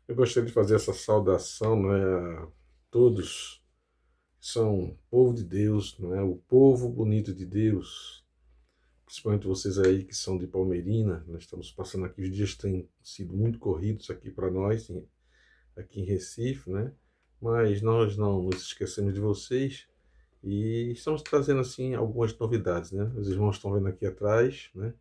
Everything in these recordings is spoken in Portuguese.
Eu gostaria de fazer essa saudação, a todos que são povo de Deus, o povo bonito de Deus, principalmente vocês aí que são de Palmeirina. Nós estamos passando aqui, os dias têm sido muito corridos aqui para nós, aqui em Recife, né? Mas nós não nos esquecemos de vocês e estamos trazendo assim algumas novidades, né? Os irmãos estão vendo aqui atrás, né?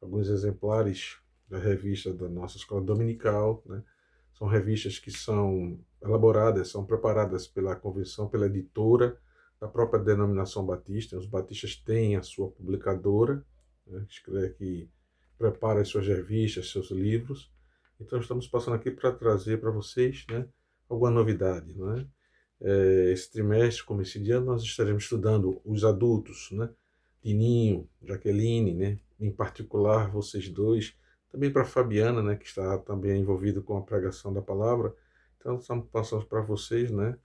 Alguns exemplares da revista da nossa escola dominical, né? São revistas que são elaboradas, são preparadas pela convenção, pela editora da própria denominação batista. Os batistas têm a sua publicadora, né, que prepara as suas revistas, seus livros. Então estamos passando aqui para trazer para vocês, né, alguma novidade, né? Esse trimestre, como esse dia, nós estaremos estudando os adultos, né? Tininho, Jaqueline, né? Em particular vocês dois, também para Fabiana, né? Que está também envolvido com a pregação da palavra. Então, estamos passando para vocês, né?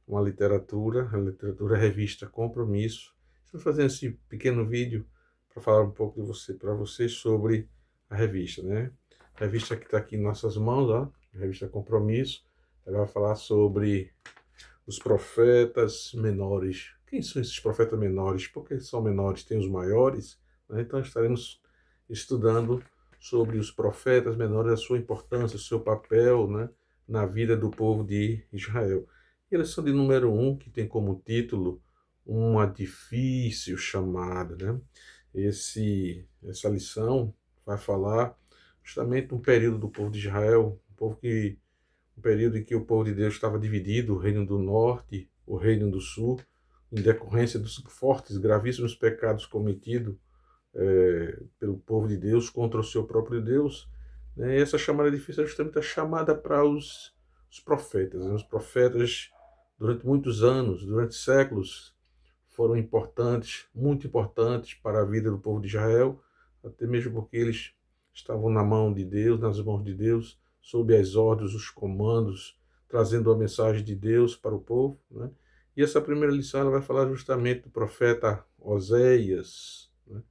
Uma literatura, a literatura revista Compromisso. Estamos fazendo esse pequeno vídeo para falar um pouco de você, para vocês sobre a revista, né? A revista que está aqui em nossas mãos, ó, a revista Compromisso. Ela vai falar sobre os profetas menores. Quem são esses profetas menores? Por que são menores? Tem os maiores? Né? Então estaremos estudando sobre os profetas menores, a sua importância, o seu papel, né, na vida do povo de Israel. E eles são de número 1, que tem como título Uma Difícil Chamada. Né? Essa lição vai falar justamente de um período do povo de Israel, um povo que um período em que o povo de Deus estava dividido, o reino do norte, o reino do sul, em decorrência dos fortes, gravíssimos pecados cometidos pelo povo de Deus contra o seu próprio Deus. Né? E essa chamada difícil é justamente a chamada para os profetas. Né? Os profetas, durante muitos anos, durante séculos, foram importantes, muito importantes para a vida do povo de Israel, até mesmo porque eles estavam na mão de Deus, nas mãos de Deus, sob as ordens, os comandos, trazendo a mensagem de Deus para o povo. Né? E essa primeira lição ela vai falar justamente do profeta Oséias. Né?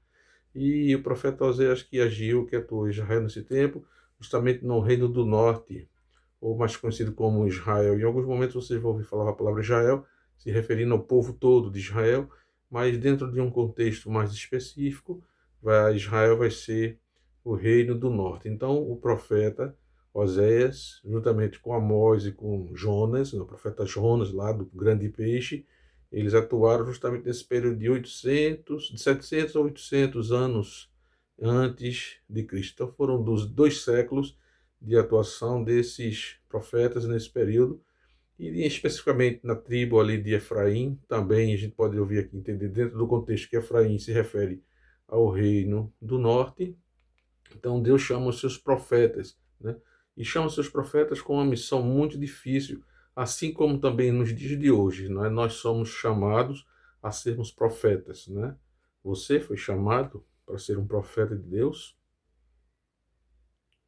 E o profeta Oséias que agiu, que atuou em Israel nesse tempo, justamente no reino do norte, ou mais conhecido como Israel. Em alguns momentos vocês vão ouvir falar a palavra Israel, se referindo ao povo todo de Israel, mas dentro de um contexto mais específico, Israel vai ser o reino do norte. Então, o profeta Oséias, juntamente com Amós e com Jonas, o profeta Jonas, lá do grande peixe, eles atuaram justamente nesse período de 700 a 800 anos antes de Cristo. Então, foram dos 2 séculos de atuação desses profetas nesse período, e especificamente na tribo ali de Efraim. Também a gente pode ouvir aqui, entender dentro do contexto que Efraim se refere ao reino do norte. Então Deus chama os seus profetas, né? E chama os seus profetas com uma missão muito difícil, assim como também nos dias de hoje, né? Nós somos chamados a sermos profetas, né? Você foi chamado para ser um profeta de Deus?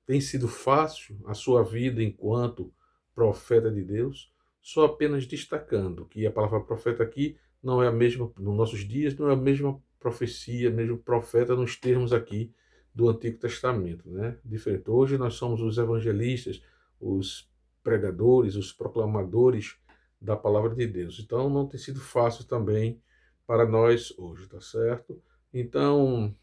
Tem sido fácil a sua vida enquanto profeta de Deus? Só apenas destacando que a palavra profeta aqui não é a mesma, nos nossos dias, não é a mesma profecia, mesmo profeta nos termos aqui do Antigo Testamento, né? Diferente. Hoje nós somos os evangelistas, os pregadores, os proclamadores da palavra de Deus. Então não tem sido fácil também para nós hoje, tá certo? Então,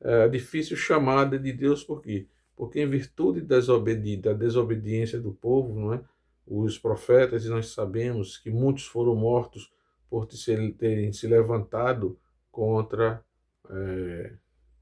a difícil chamada de Deus, por quê? Porque em virtude da desobediência do povo, não é? Os profetas, e nós sabemos que muitos foram mortos por terem se levantado contra eh,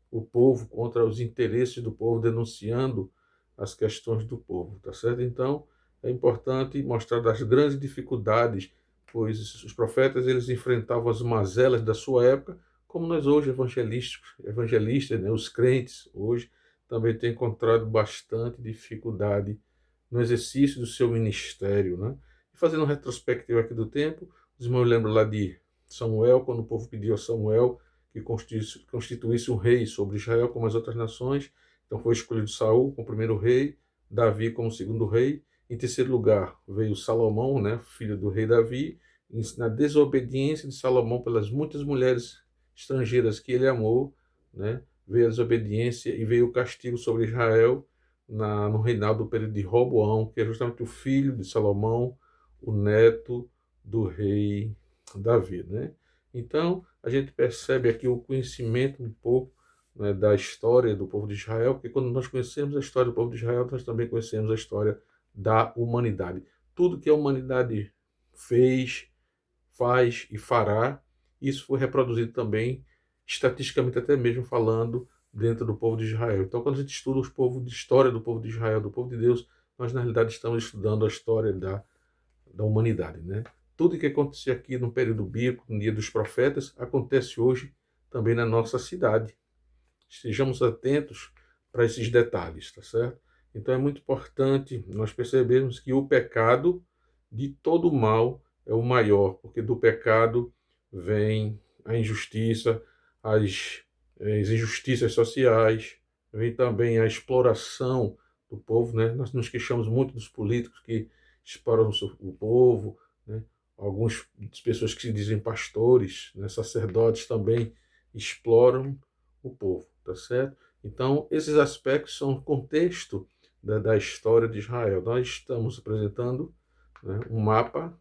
o povo, contra os interesses do povo, denunciando as questões do povo, tá certo? Então, é importante mostrar das grandes dificuldades, pois os profetas eles enfrentavam as mazelas da sua época, como nós hoje evangelistas, né, os crentes hoje também têm encontrado bastante dificuldade no exercício do seu ministério, né? E fazendo uma retrospectiva aqui do tempo, os irmãos lembram lá de Samuel, quando o povo pediu a Samuel que constituísse um rei sobre Israel como as outras nações. Então foi escolhido Saul como primeiro rei, Davi como segundo rei. Em terceiro lugar veio Salomão, né, filho do rei Davi, na desobediência de Salomão pelas muitas mulheres estrangeiras que ele amou, né, veio a desobediência e veio o castigo sobre Israel, no reinado do período de Roboão, que é justamente o filho de Salomão, o neto do rei Davi, né? Então, a gente percebe aqui o conhecimento um pouco, né, da história do povo de Israel, porque quando nós conhecemos a história do povo de Israel, nós também conhecemos a história da humanidade. Tudo que a humanidade fez, faz e fará, isso foi reproduzido também, estatisticamente até mesmo falando, dentro do povo de Israel. Então, quando a gente estuda os povos de história do povo de Israel, do povo de Deus, nós na realidade estamos estudando a história da humanidade, né? Tudo que acontecia aqui no período bíblico, no dia dos profetas, acontece hoje também na nossa cidade. Estejamos atentos para esses detalhes, tá certo? Então é muito importante nós percebermos que o pecado de todo mal é o maior, porque do pecado vem a injustiça, as injustiças sociais, vem também a exploração do povo, né? Nós nos queixamos muito dos políticos que exploram o povo, né? Algumas pessoas que se dizem pastores, né? Sacerdotes também exploram o povo, tá certo? Então, esses aspectos são o contexto da história de Israel. Nós estamos apresentando, né, um mapa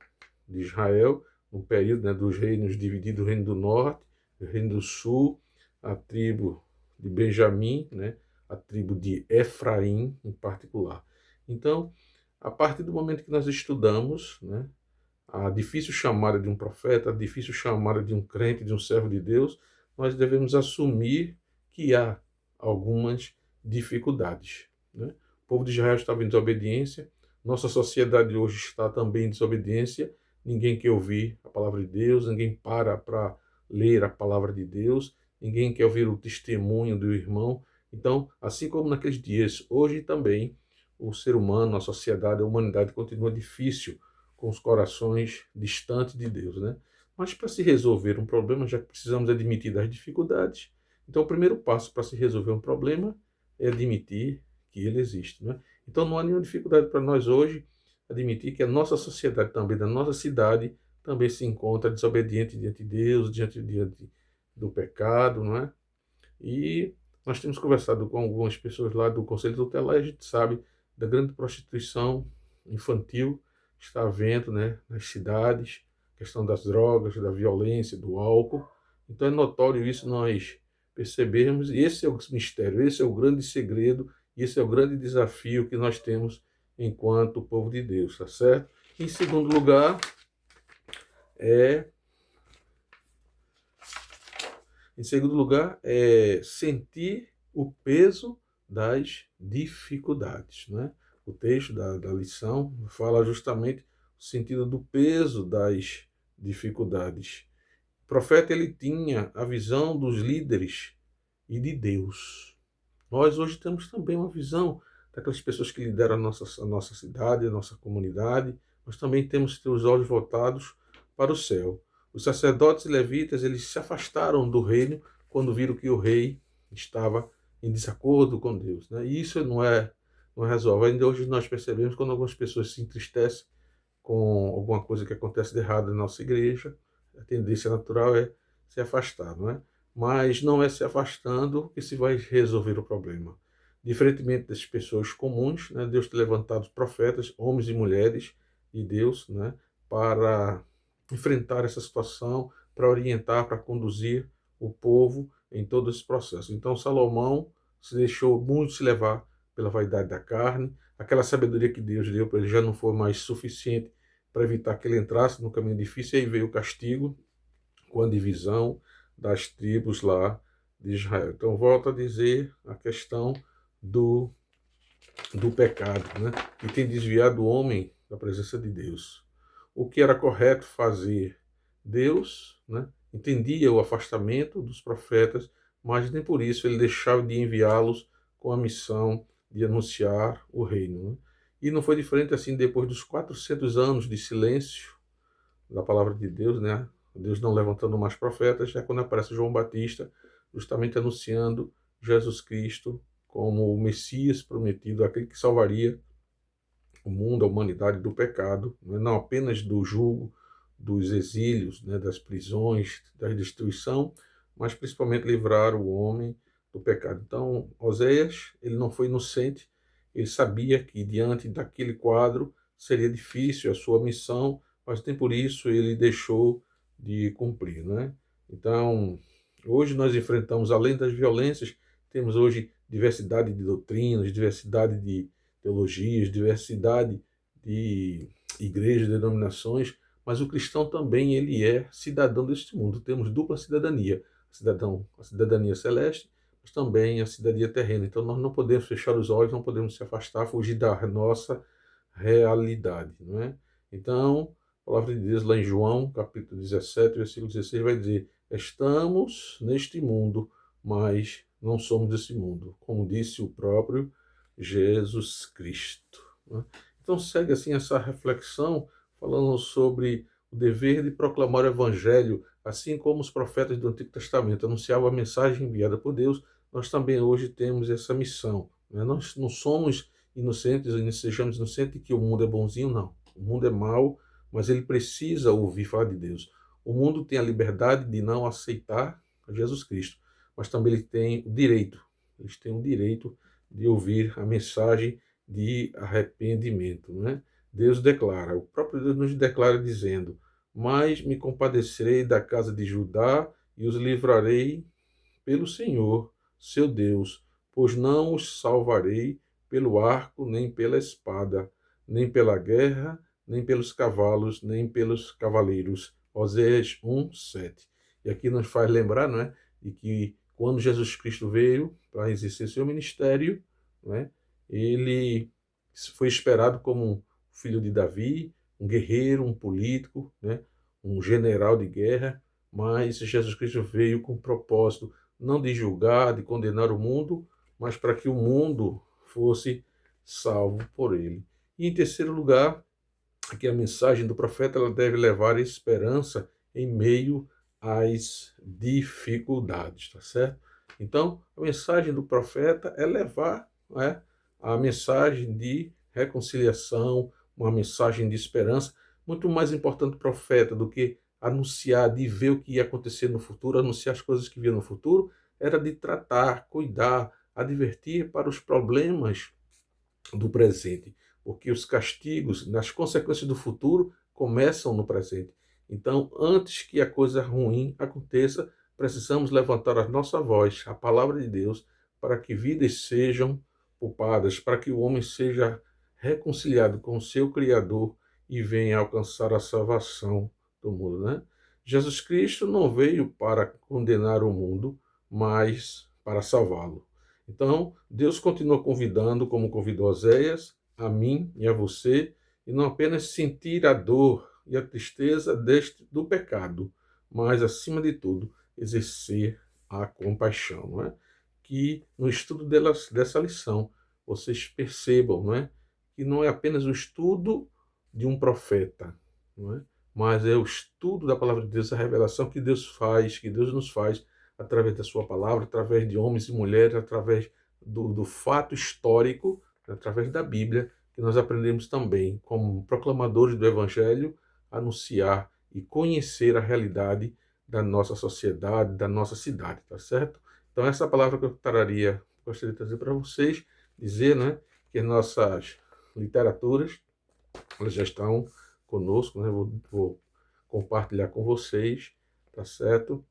de Israel, um período, né, dos reinos divididos, o reino do norte, o reino do sul, a tribo de Benjamim, né, a tribo de Efraim em particular. Então, a partir do momento que nós estudamos, né, a difícil chamada de um profeta, a difícil chamada de um crente, de um servo de Deus, nós devemos assumir que há algumas dificuldades, né? O povo de Israel estava em desobediência, nossa sociedade hoje está também em desobediência, ninguém quer ouvir a palavra de Deus, ninguém para ler a palavra de Deus, ninguém quer ouvir o testemunho do irmão. Então, assim como naqueles dias, hoje também o ser humano, a sociedade, a humanidade continua difícil, com os corações distantes de Deus, né? Mas para se resolver um problema, já que precisamos admitir das dificuldades, então o primeiro passo para se resolver um problema é admitir que ele existe, né? Então não há nenhuma dificuldade para nós hoje admitir que a nossa sociedade também, da nossa cidade, também se encontra desobediente diante de Deus, diante do pecado, não é? E nós temos conversado com algumas pessoas lá do Conselho Tutelar e a gente sabe da grande prostituição infantil que está havendo, né, nas cidades, questão das drogas, da violência, do álcool. Então é notório isso nós percebermos, e esse é o mistério, esse é o grande segredo, esse é o grande desafio que nós temos enquanto povo de Deus, tá certo? Em segundo lugar, é sentir o peso das dificuldades, né? O texto da lição fala justamente o sentido do peso das dificuldades. O profeta ele tinha a visão dos líderes e de Deus. Nós hoje temos também uma visão daquelas pessoas que lideram a nossa cidade, a nossa comunidade. Nós também temos que ter os olhos voltados para o céu. Os sacerdotes e levitas eles se afastaram do reino quando viram que o rei estava em desacordo com Deus, né? E isso não é razoável. Ainda hoje nós percebemos quando algumas pessoas se entristecem com alguma coisa que acontece de errado na nossa igreja, a tendência natural é se afastar, não é? Mas não é se afastando que se vai resolver o problema. Diferentemente das pessoas comuns, né, Deus tem levantado profetas, homens e mulheres de Deus, né, para enfrentar essa situação, para orientar, para conduzir o povo em todo esse processo. Então Salomão se deixou muito se levar pela vaidade da carne, aquela sabedoria que Deus deu para ele já não foi mais suficiente para evitar que ele entrasse no caminho difícil, e aí veio o castigo com a divisão das tribos lá de Israel. Então, volto a dizer a questão do, do pecado, né? Que tem desviado o homem da presença de Deus. O que era correto fazer, Deus, né, entendia o afastamento dos profetas, mas nem por isso ele deixava de enviá-los com a missão de anunciar o reino, né? E não foi diferente assim depois dos 400 anos de silêncio da palavra de Deus, né? Deus não levantando mais profetas, é quando aparece João Batista, justamente anunciando Jesus Cristo como o Messias prometido, aquele que salvaria o mundo, a humanidade do pecado, né? Não apenas do jugo, dos exílios, né? Das prisões, da destruição, mas principalmente livrar o homem do pecado. Então, Oséias, ele não foi inocente, Ele sabia que diante daquele quadro seria difícil a sua missão, mas nem por isso ele deixou de cumprir, né? Então, hoje nós enfrentamos, além das violências, temos hoje diversidade de doutrinas, diversidade de teologias, diversidade de igrejas, denominações, mas o cristão também ele é cidadão deste mundo. Temos dupla cidadania, a cidadania celeste, mas também a cidadania terrena. Então nós não podemos fechar os olhos, não podemos se afastar, fugir da nossa realidade, não é? Então, a palavra de Deus lá em João, capítulo 17, versículo 16, vai dizer: estamos neste mundo, mas não somos desse mundo, como disse o próprio Jesus Cristo, né? Então segue assim essa reflexão, falando sobre o dever de proclamar o Evangelho, assim como os profetas do Antigo Testamento anunciavam a mensagem enviada por Deus, nós também hoje temos essa missão, né? Nós não somos inocentes, e sejamos inocentes que o mundo é bonzinho, não. O mundo é mau, mas ele precisa ouvir falar de Deus. O mundo tem a liberdade de não aceitar Jesus Cristo, mas também ele tem o direito, eles têm o direito de ouvir a mensagem de arrependimento, né? Deus declara, o próprio Deus nos declara dizendo: mas me compadecerei da casa de Judá e os livrarei pelo Senhor, seu Deus, pois não os salvarei pelo arco, nem pela espada, nem pela guerra, nem pelos cavalos, nem pelos cavaleiros. Oséias 1:7. E aqui nos faz lembrar, não é, de que quando Jesus Cristo veio para exercer seu ministério, não é, ele foi esperado como um filho de Davi, um guerreiro, um político, né, um general de guerra, mas Jesus Cristo veio com o propósito não de julgar, de condenar o mundo, mas para que o mundo fosse salvo por ele. E em terceiro lugar, aqui a mensagem do profeta ela deve levar esperança em meio às dificuldades, tá certo? Então, a mensagem do profeta é levar, né, a mensagem de reconciliação, uma mensagem de esperança. Muito mais importante o profeta do que anunciar, de ver o que ia acontecer no futuro, anunciar as coisas que via no futuro, era de tratar, cuidar, advertir para os problemas do presente, porque os castigos, nas consequências do futuro, começam no presente. Então, antes que a coisa ruim aconteça, precisamos levantar a nossa voz, a palavra de Deus, para que vidas sejam poupadas, para que o homem seja reconciliado com o seu Criador e venha alcançar a salvação do mundo, né? Jesus Cristo não veio para condenar o mundo, mas para salvá-lo. Então, Deus continua convidando, como convidou Oséias, a mim e a você, e não apenas sentir a dor e a tristeza do pecado, mas, acima de tudo, exercer a compaixão. Não é? Que no estudo dessa lição vocês percebam, não é? Que não é apenas o estudo de um profeta, não é? Mas é o estudo da palavra de Deus, a revelação que Deus faz, que Deus nos faz, através da sua palavra, através de homens e mulheres, através do fato histórico, através da Bíblia, que nós aprendemos também, como proclamadores do Evangelho, anunciar e conhecer a realidade da nossa sociedade, da nossa cidade, tá certo? Então essa palavra que eu gostaria de trazer para vocês, dizer, né, que as nossas literaturas, elas já estão conosco, né? Vou compartilhar com vocês, tá certo?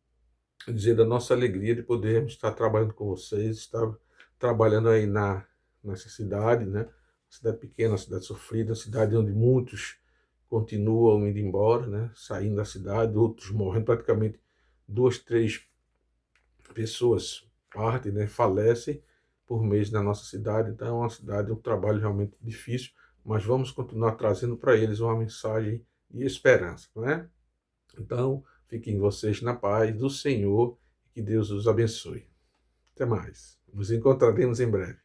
Dizer da nossa alegria de podermos estar trabalhando com vocês, estar trabalhando aí nessa cidade, né? Cidade pequena, cidade sofrida, cidade onde muitos continuam indo embora, né? Saindo da cidade, outros morrendo, praticamente 2, 3 pessoas partem, né? Falecem por mês na nossa cidade. Então é uma cidade, um trabalho realmente difícil, mas vamos continuar trazendo para eles uma mensagem de esperança, não é? Então, fiquem vocês na paz do Senhor e que Deus os abençoe. Até mais. Nos encontraremos em breve.